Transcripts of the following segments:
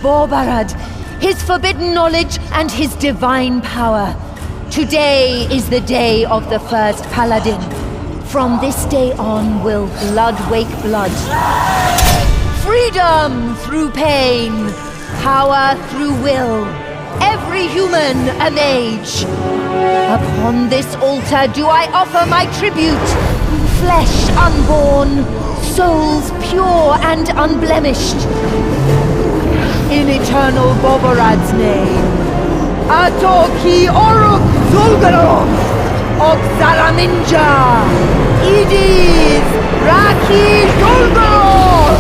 Borbarad, his forbidden knowledge and his divine power. Today is the day of the first paladin. From this day on will blood wake blood. Freedom through pain, power through will. Every human a mage. Upon this altar do I offer my tribute. Flesh unborn, souls pure and unblemished. In eternal Bobarad's name. Atoki Oruk Zulgarok, Oxalaminja, Idiz, Raki Zulgarok!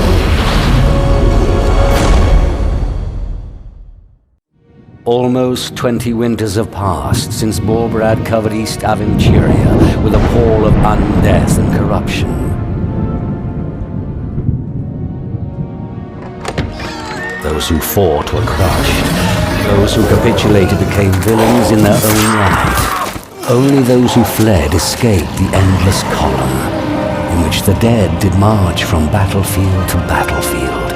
Almost 20 winters have passed since Borbarad covered East Aventuria with a pall of undeath and corruption. Those who fought were crushed. Those who capitulated became villains in their own right. Only those who fled escaped the endless column, in which the dead did march from battlefield to battlefield.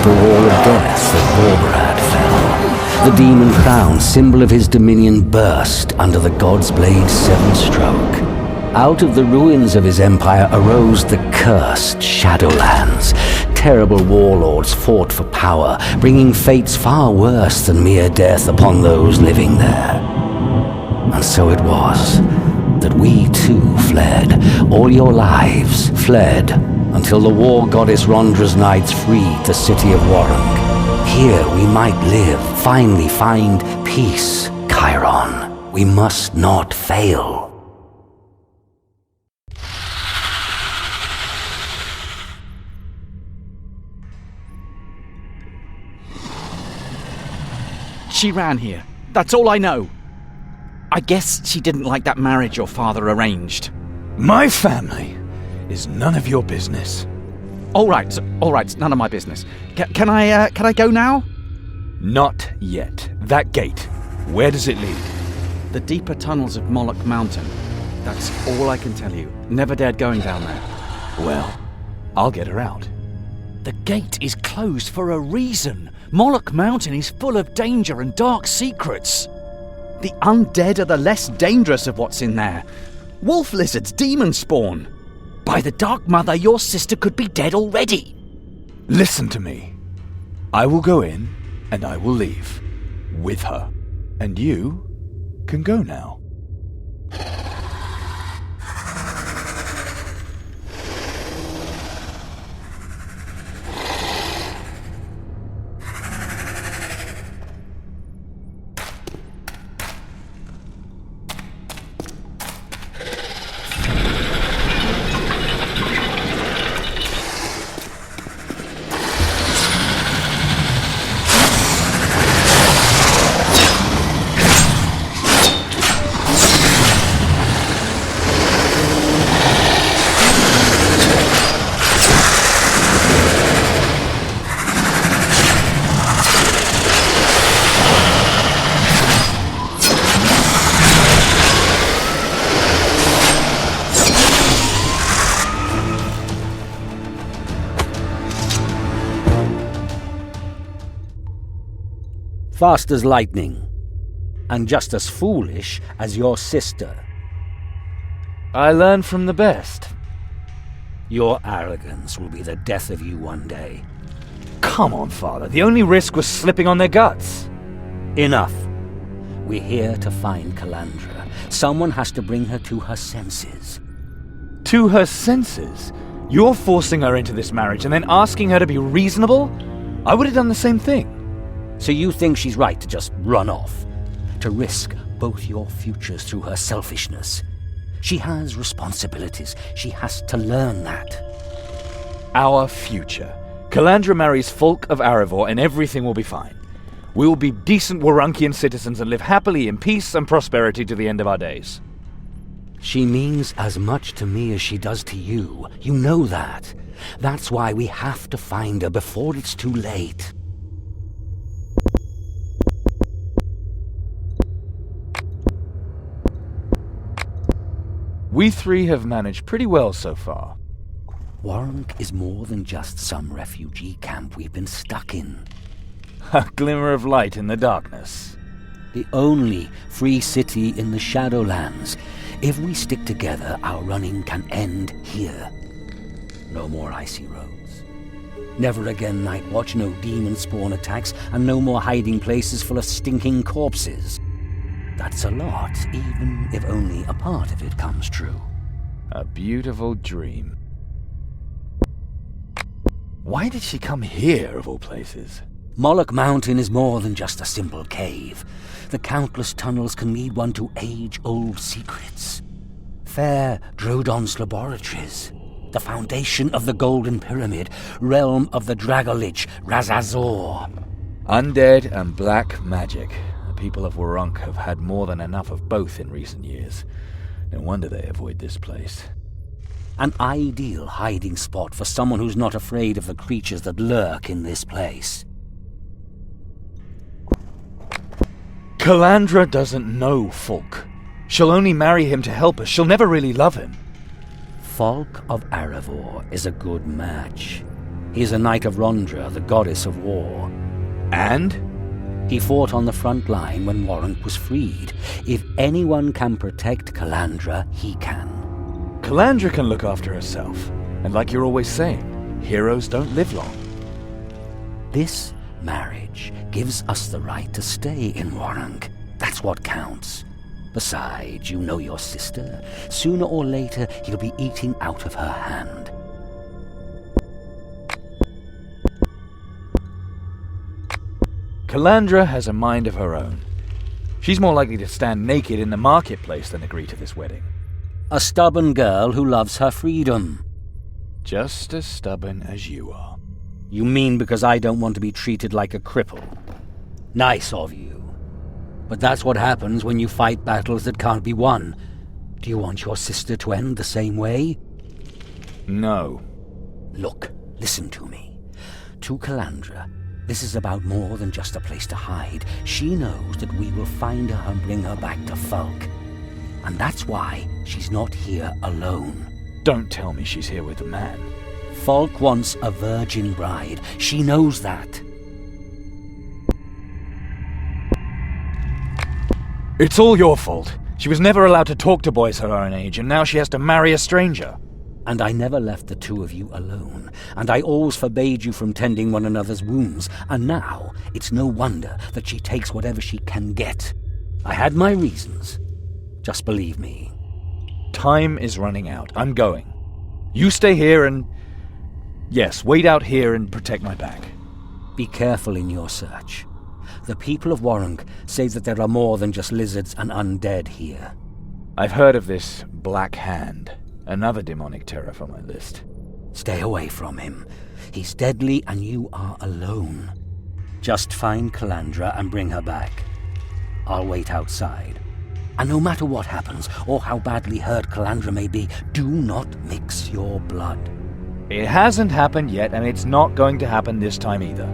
The wall of death that Borbarad fell. The demon crown, symbol of his dominion, burst under the god's blade's seventh stroke. Out of the ruins of his empire arose the cursed shadowlands. Terrible warlords fought for power, bringing fates far worse than mere death upon those living there. And so it was that we too fled. All your lives fled, until the war goddess Rondra's knights freed the city of Warrung. Here we might live, finally find peace. Chiron, we must not fail. She ran here. That's all I know. I guess she didn't like that marriage your father arranged. My family is none of your business. All right, none of my business. Can I go now? Not yet. That gate, where does it lead? The deeper tunnels of Moloch Mountain. That's all I can tell you. Never dared going down there. Well, I'll get her out. The gate is closed for a reason. Moloch Mountain is full of danger and dark secrets. The undead are the less dangerous of what's in there. Wolf lizards, demon spawn. By the Dark Mother, your sister could be dead already. Listen to me. I will go in, and I will leave. With her. And you can go now. Fast as lightning, and just as foolish as your sister. I learn from the best. Your arrogance will be the death of you one day. Come on, Father. The only risk was slipping on their guts. Enough. We're here to find Calandra. Someone has to bring her to her senses. To her senses? You're forcing her into this marriage and then asking her to be reasonable? I would have done the same thing. So you think she's right to just run off? To risk both your futures through her selfishness? She has responsibilities. She has to learn that. Our future. Calandra marries Folk of Arivor and everything will be fine. We will be decent Warunkian citizens and live happily in peace and prosperity to the end of our days. She means as much to me as she does to you. You know that. That's why we have to find her before it's too late. We three have managed pretty well so far. Warunk is more than just some refugee camp we've been stuck in. A glimmer of light in the darkness. The only free city in the Shadowlands. If we stick together, our running can end here. No more icy roads. Never again night watch, no demon spawn attacks, and no more hiding places full of stinking corpses. That's a lot, even if only a part of it comes true. A beautiful dream. Why did she come here, of all places? Moloch Mountain is more than just a simple cave. The countless tunnels can lead one to age-old secrets. Fair Drodon's laboratories. The foundation of the Golden Pyramid. Realm of the Dragolich, Razazor. Undead and black magic. The people of Warunk have had more than enough of both in recent years. No wonder they avoid this place. An ideal hiding spot for someone who's not afraid of the creatures that lurk in this place. Calandra doesn't know Falk. She'll only marry him to help us. She'll never really love him. Falk of Aravor is a good match. He's a knight of Rondra, the goddess of war. And? He fought on the front line when Warunk was freed. If anyone can protect Calandra, he can. Calandra can look after herself. And like you're always saying, heroes don't live long. This marriage gives us the right to stay in Warunk. That's what counts. Besides, you know your sister. Sooner or later, he'll be eating out of her hand. Calandra has a mind of her own. She's more likely to stand naked in the marketplace than agree to this wedding. A stubborn girl who loves her freedom. Just as stubborn as you are. You mean because I don't want to be treated like a cripple? Nice of you. But that's what happens when you fight battles that can't be won. Do you want your sister to end the same way? No. Look, listen to me. To Calandra, this is about more than just a place to hide. She knows that we will find her and bring her back to Falk. And that's why she's not here alone. Don't tell me she's here with a man. Falk wants a virgin bride. She knows that. It's all your fault. She was never allowed to talk to boys her own age, and now she has to marry a stranger. And I never left the two of you alone. And I always forbade you from tending one another's wounds. And now, it's no wonder that she takes whatever she can get. I had my reasons. Just believe me. Time is running out. I'm going. You stay here and... yes, wait out here and protect my back. Be careful in your search. The people of Warunk say that there are more than just lizards and undead here. I've heard of this Black Hand. Another demonic terror from my list. Stay away from him. He's deadly and you are alone. Just find Calandra and bring her back. I'll wait outside. And no matter what happens, or how badly hurt Calandra may be, do not mix your blood. It hasn't happened yet, and it's not going to happen this time either.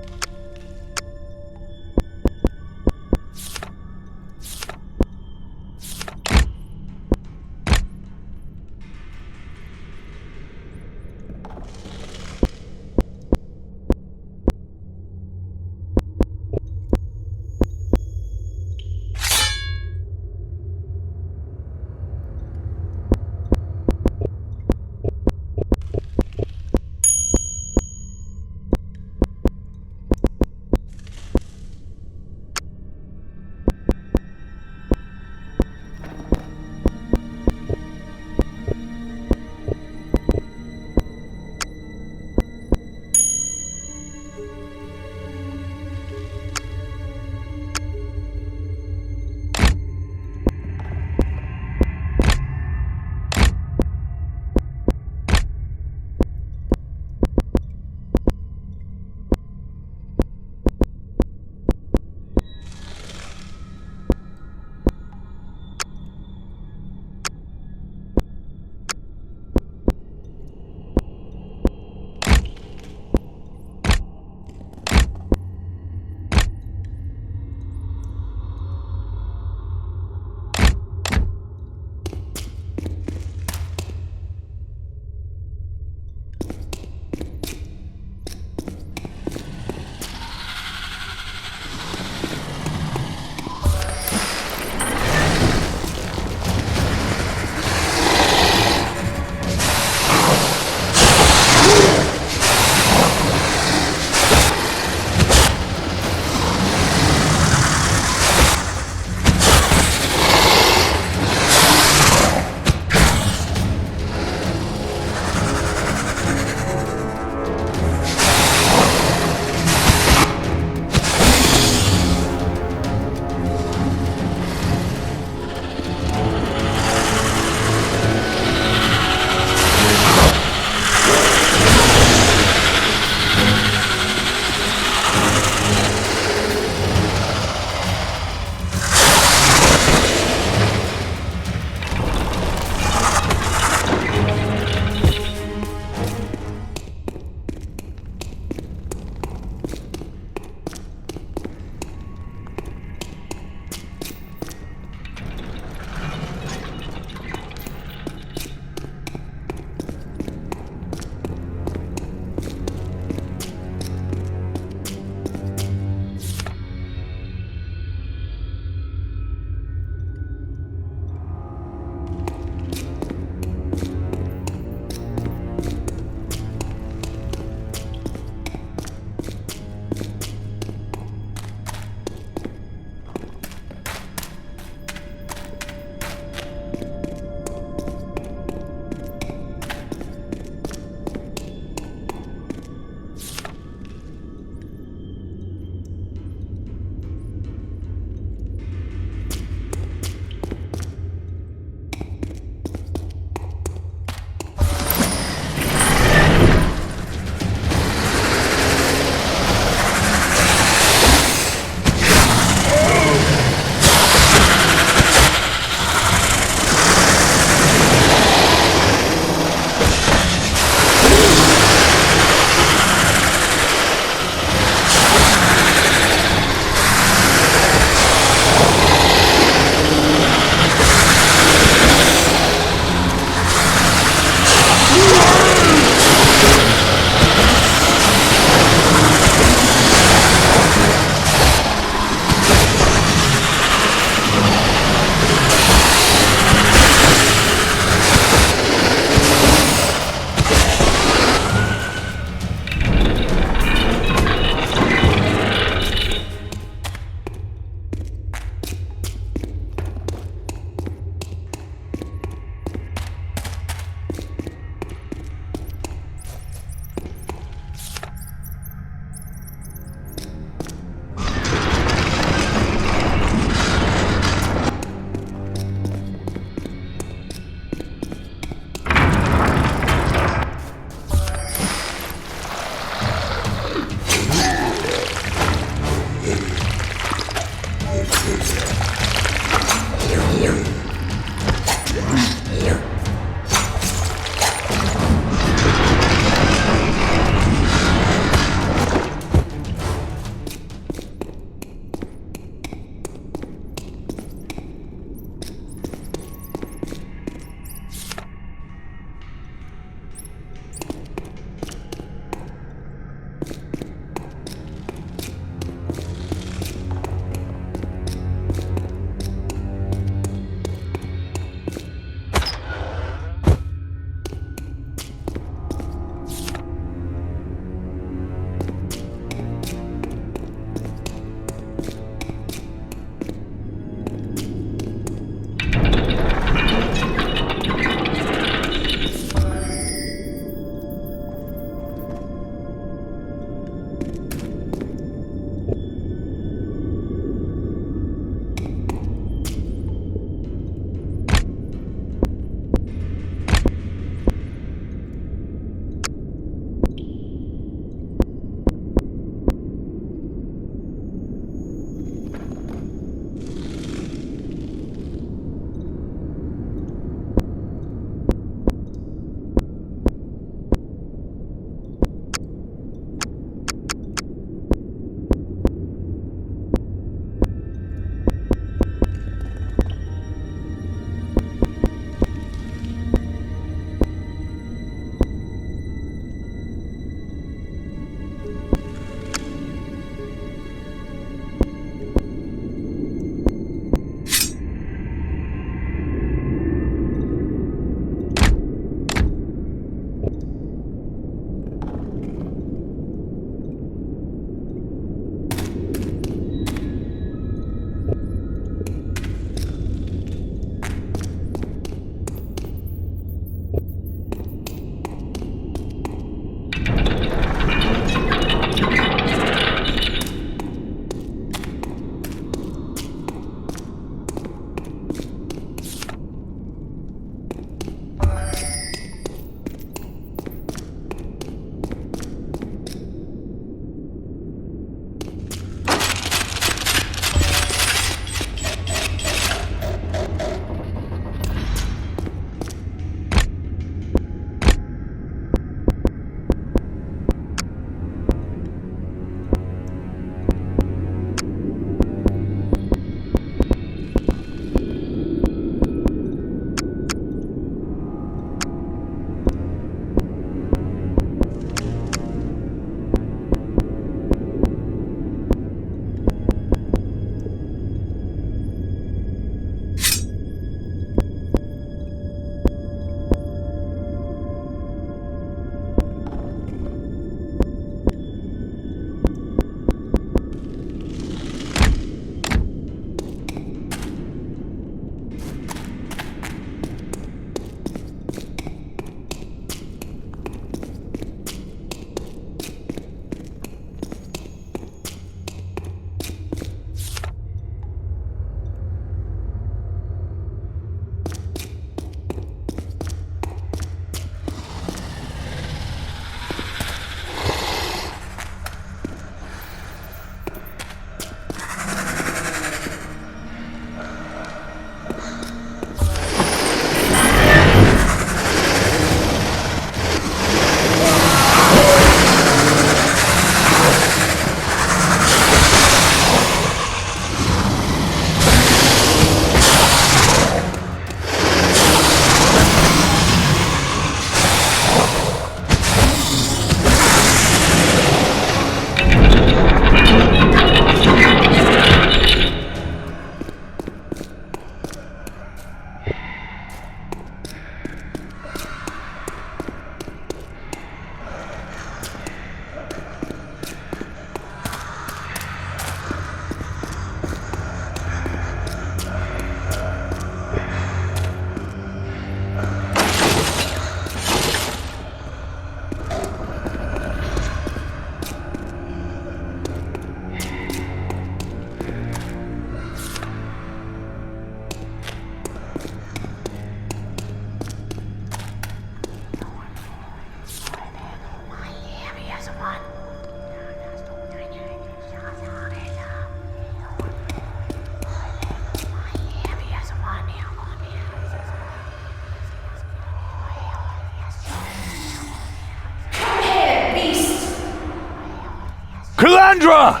Calandra!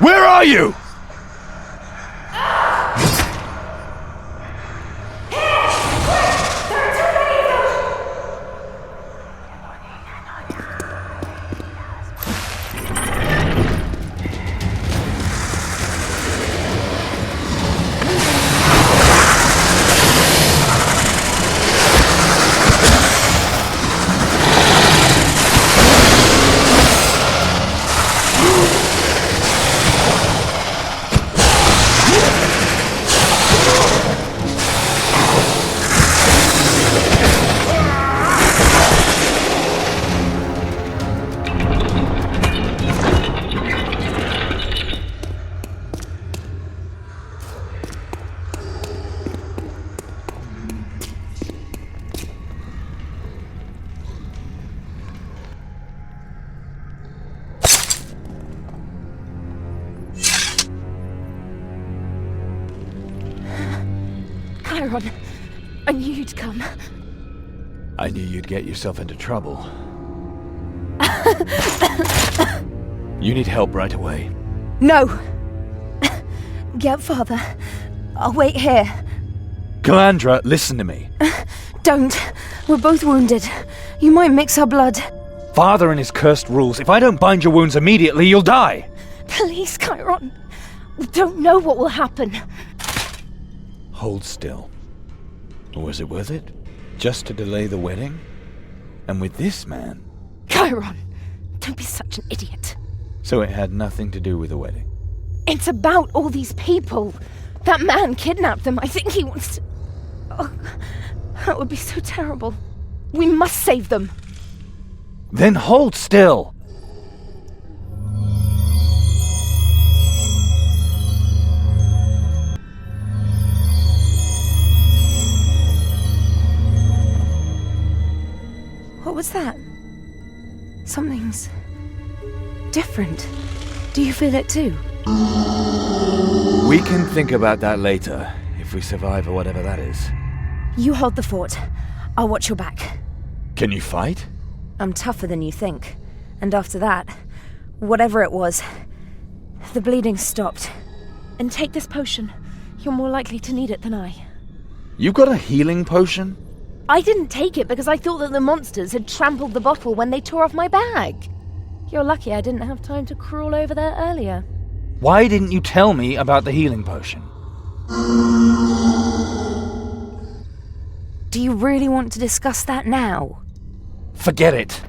Where are you? Chiron, I knew you'd come. I knew you'd get yourself into trouble. You need help right away. No! Get Father. I'll wait here. Calandra, listen to me. Don't. We're both wounded. You might mix our blood. Father and his cursed rules. If I don't bind your wounds immediately, you'll die. Please, Chiron. We don't know what will happen. Hold still. Was it worth it? Just to delay the wedding? And with this man? Chiron, don't be such an idiot. So it had nothing to do with the wedding? It's about all these people. That man kidnapped them. I think he wants to... Oh, that would be so terrible. We must save them. Then hold still! What was that? Something's different. Do you feel it too? We can think about that later, if we survive or whatever that is. You hold the fort. I'll watch your back. Can you fight? I'm tougher than you think. And after that, whatever it was, the bleeding stopped. And take this potion. You're more likely to need it than I. You got a healing potion? I didn't take it because I thought that the monsters had trampled the bottle when they tore off my bag. You're lucky I didn't have time to crawl over there earlier. Why didn't you tell me about the healing potion? Do you really want to discuss that now? Forget it.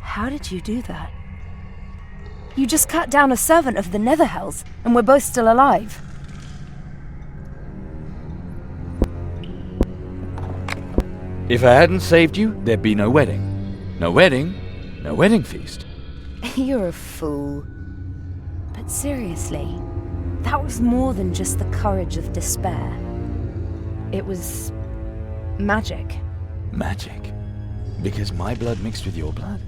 How did you do that? You just cut down a servant of the Netherhells, and we're both still alive. If I hadn't saved you, there'd be no wedding. No wedding, no wedding feast. You're a fool. But seriously, that was more than just the courage of despair. It was magic. Magic? Because my blood mixed with your blood?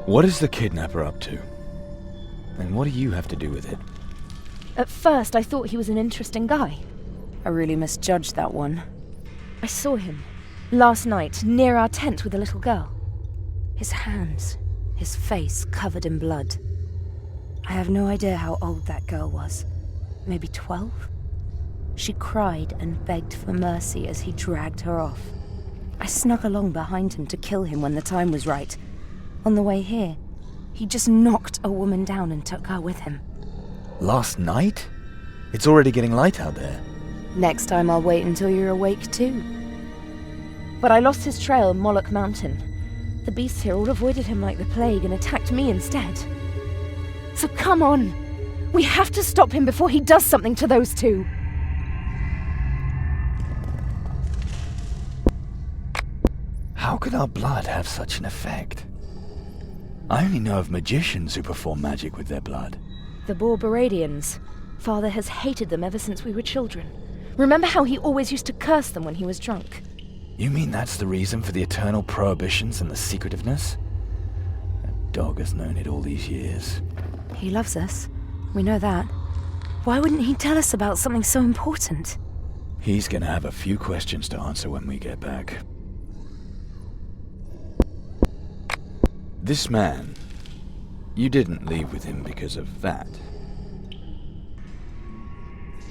What is the kidnapper up to? And what do you have to do with it? At first, I thought he was an interesting guy. I really misjudged that one. I saw him last night near our tent with a little girl. His hands, his face covered in blood. I have no idea how old that girl was. Maybe 12? She cried and begged for mercy as he dragged her off. I snuck along behind him to kill him when the time was right. On the way here, he just knocked a woman down and took her with him. Last night? It's already getting light out there. Next time I'll wait until you're awake too. But I lost his trail on Moloch Mountain. The beasts here all avoided him like the plague and attacked me instead. So come on! We have to stop him before he does something to those two! How could our blood have such an effect? I only know of magicians who perform magic with their blood. The Borberadians. Father has hated them ever since we were children. Remember how he always used to curse them when he was drunk? You mean that's the reason for the eternal prohibitions and the secretiveness? That dog has known it all these years. He loves us. We know that. Why wouldn't he tell us about something so important? He's gonna have a few questions to answer when we get back. This man, you didn't leave with him because of that.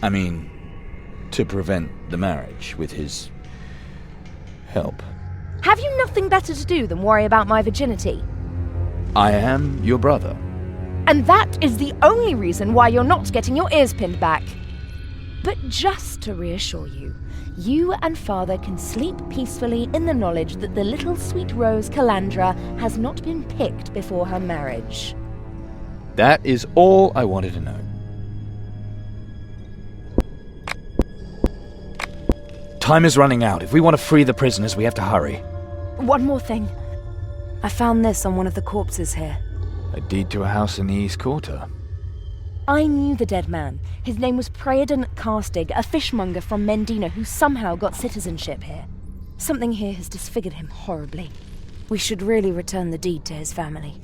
I mean, to prevent the marriage with his help. Have you nothing better to do than worry about my virginity? I am your brother. And that is the only reason why you're not getting your ears pinned back. But just to reassure you, you and Father can sleep peacefully in the knowledge that the little sweet rose Calandra has not been picked before her marriage. That is all I wanted to know. Time is running out. If we want to free the prisoners, we have to hurry. One more thing. I found this on one of the corpses here. A deed to a house in the East Quarter. I knew the dead man. His name was Praedan Carstig, a fishmonger from Mendina who somehow got citizenship here. Something here has disfigured him horribly. We should really return the deed to his family.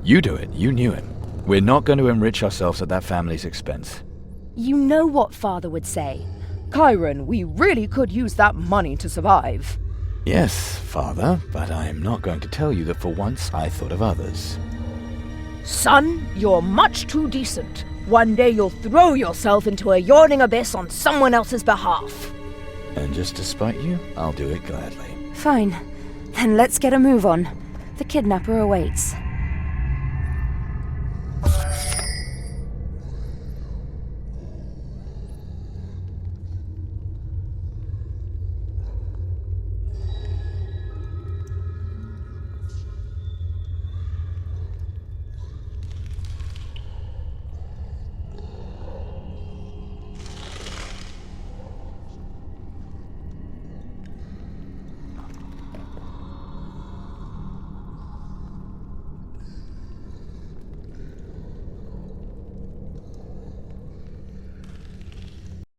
You do it. You knew him. We're not going to enrich ourselves at that family's expense. You know what Father would say. Chiron, we really could use that money to survive. Yes, Father, but I am not going to tell you that for once I thought of others. Son, you're much too decent. One day you'll throw yourself into a yawning abyss on someone else's behalf. And just to spite you, I'll do it gladly. Fine. Then let's get a move on. The kidnapper awaits.